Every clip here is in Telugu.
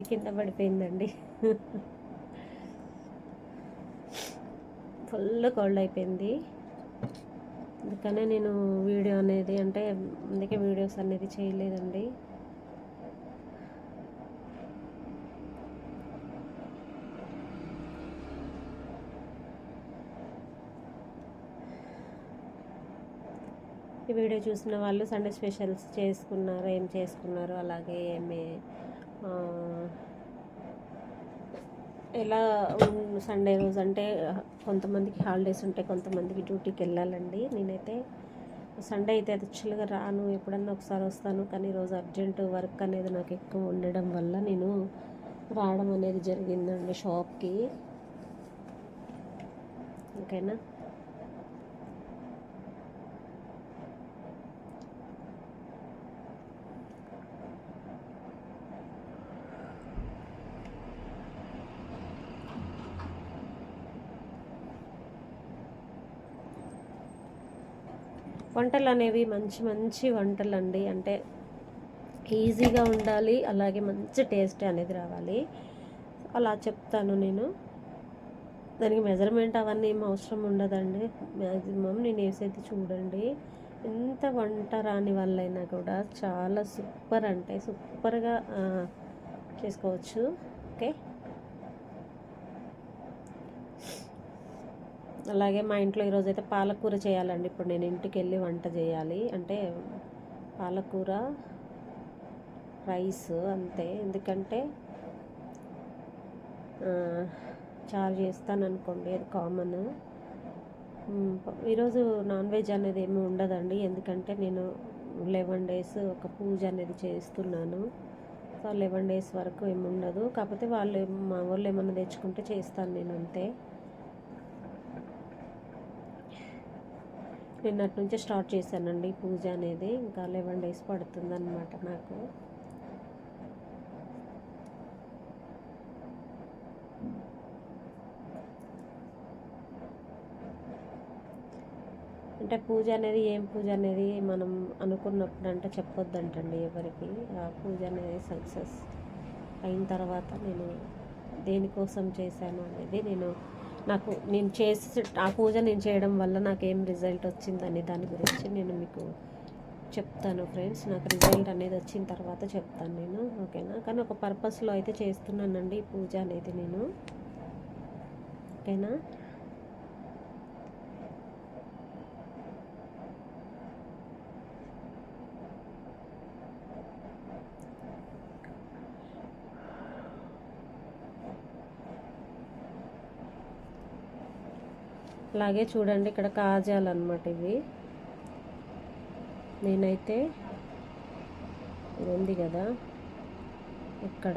కింద పడిపోయిందండి. ఫుల్ కోల్డ్ అయిపోయింది. అందుకనే నేను వీడియో అనేది అందుకే వీడియోస్ అనేది చేయలేదండి. ఈ వీడియో చూసిన వాళ్ళు సండే స్పెషల్స్ చేసుకున్నారు, ఏం చేసుకున్నారు, అలాగే ఎలా సండే రోజు అంటే కొంతమందికి హాలిడేస్ ఉంటాయి, కొంతమందికి డ్యూటీకి వెళ్ళాలండి. నేనైతే సండే అయితే యాక్చువల్గా రాను, ఎప్పుడన్నా ఒకసారి వస్తాను. కానీ ఈరోజు అర్జెంట్ వర్క్ అనేది నాకు ఎక్కువ ఉండడం వల్ల నేను రావడం అనేది జరిగిందండి షాప్కి. ఓకేనా. వంటలు అనేవి మంచి మంచి వంటలు అండి. అంటే ఈజీగా ఉండాలి, అలాగే మంచి టేస్ట్ అనేది రావాలి. అలా చెప్తాను నేను. దానికి మెజర్మెంట్ అవన్నీ ఏం అవసరం ఉండదండి. మ్యాక్సిమం నేను వేసేది చూడండి. ఎంత వంట రాని వాళ్ళైనా కూడా చాలా సూపర్ అంటే సూపర్గా చేసుకోవచ్చు. ఓకే. అలాగే మా ఇంట్లో ఈరోజు అయితే పాలకూర చేయాలండి. ఇప్పుడు నేను ఇంటికి వెళ్ళి వంట చేయాలి. అంటే పాలకూర రైస్ అంతే. ఎందుకంటే చారు చేస్తాను అనుకోండి, అది కామన్. ఈరోజు నాన్ వెజ్ అనేది ఏమి ఉండదండి. ఎందుకంటే నేను 11 days ఒక పూజ అనేది చేస్తున్నాను. సో 11 days వరకు ఏమి ఉండదు. కాకపోతే మా వాళ్ళు ఏమన్నా తెచ్చుకుంటే చేస్తాను నేను, అంతే. నిన్నటి నుంచే స్టార్ట్ చేశానండి పూజ అనేది. ఇంకా 11 days పడుతుందన్నమాట నాకు. అంటే పూజ అనేది ఏం పూజ అనేది మనం అనుకున్నప్పుడు అంటే చెప్పొద్దంటండి ఎవరికి. ఆ పూజ అనేది సక్సెస్ అయిన తర్వాత నేను దేనికోసం చేశాను అనేది నేను చేసి ఆ పూజ నేను చేయడం వల్ల నాకు ఏం రిజల్ట్ వచ్చిందని దాని గురించి నేను మీకు చెప్తాను ఫ్రెండ్స్. నాకు రిజల్ట్ అనేది వచ్చిన తర్వాత చెప్తాను నేను. ఓకేనా. కానీ ఒక పర్పస్లో అయితే చేస్తున్నానండి ఈ పూజ అనేది నేను. ఓకేనా. అలాగే చూడండి, ఇక్కడ కాజాలు అన్నమాట ఇవి. నేనైతే ఇది ఉంది కదా ఇక్కడ,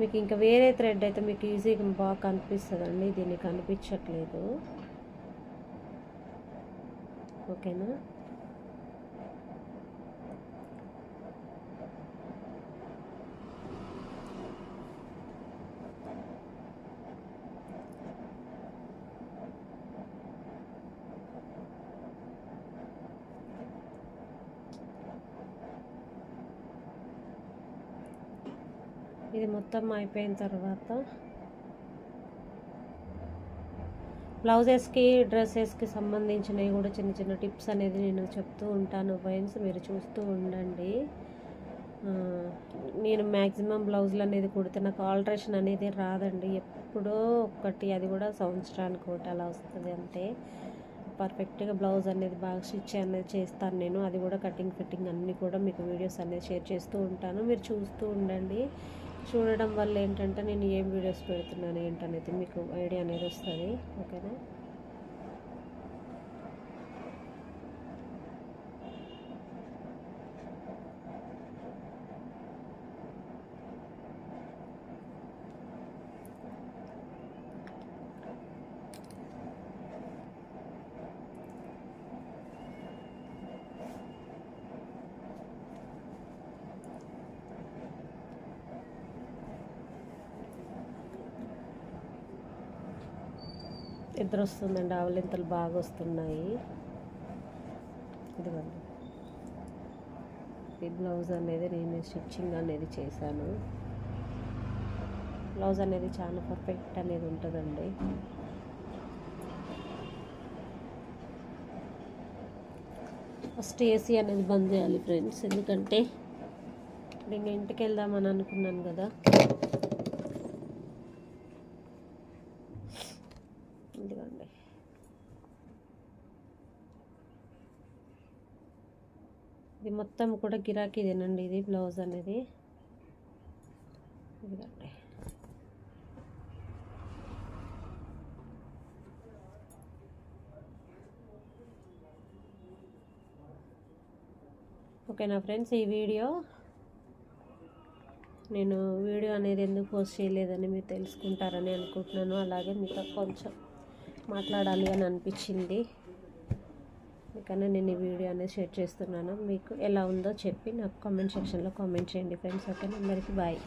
మీకు ఇంకా వేరే థ్రెడ్ అయితే మీకు ఈజీగా బాగా కనిపిస్తుందండి. దీనికి కనిపించట్లేదు. ఓకేనా. ఇది మొత్తం అయిపోయిన తర్వాత బ్లౌజెస్కి డ్రెస్సెస్కి సంబంధించినవి కూడా చిన్న చిన్న టిప్స్ అనేది నేను చెప్తూ ఉంటాను ఫ్రెండ్స్. మీరు చూస్తూ ఉండండి. నేను మ్యాక్సిమం బ్లౌజులు అనేది కుడితే నాకు ఆల్టరేషన్ అనేది రాదండి. ఎప్పుడో ఒక్కటి, అది కూడా సంవత్సరానికి ఒకటి అలా వస్తుంది అంతే. పర్ఫెక్ట్గా బ్లౌజ్ అనేది బాగా స్టిచ్ అనేది చేస్తాను నేను. అది కూడా కటింగ్ ఫిట్టింగ్ అన్నీ కూడా మీకు వీడియోస్ అనేది షేర్ చేస్తూ ఉంటాను. మీరు చూస్తూ ఉండండి. చూడడం వల్ల ఏంటంటే నేను ఏం వీడియోస్ పెడుతున్నాను ఏంటనేది మీకు ఐడియా అనేది వస్తుంది. ఓకేనా. నిద్ర వస్తుందండి. ఆవలింతలు బాగా వస్తున్నాయి. ఇదిగోండి ఇది బ్లౌజ్ అనేది నేను స్టిచ్చింగ్ అనేది చేశాను. బ్లౌజ్ అనేది చాలా పర్ఫెక్ట్ అనేది ఉంటుందండి. ఫస్ట్ ఏసీ అనేది బంద్ చేయాలి ఫ్రెండ్స్, ఎందుకంటే నేను ఇంటికి వెళ్దామని అనుకున్నాను కదా. ఎందుకండి ఇది మొత్తం కూడా గిరాకీదేనండి, ఇది బ్లౌజ్ అనేది. ఇదిగండి ఓకేనా ఫ్రెండ్స్. ఈ వీడియో అనేది ఎందుకు పోస్ట్ చేయలేదని మీరు తెలుసుకుంటారని అనుకుంటున్నాను. అలాగే మీతో కొంచెం మాట్లాడాలి అని అనిపించింది, అందుకనే నేను ఈ వీడియో అనేది షేర్ చేస్తున్నాను. మీకు ఎలా ఉందో చెప్పి నాకు కామెంట్ సెక్షన్లో కామెంట్ చేయండి ఫ్రెండ్స్. ఓకే, అందరికీ బాయ్.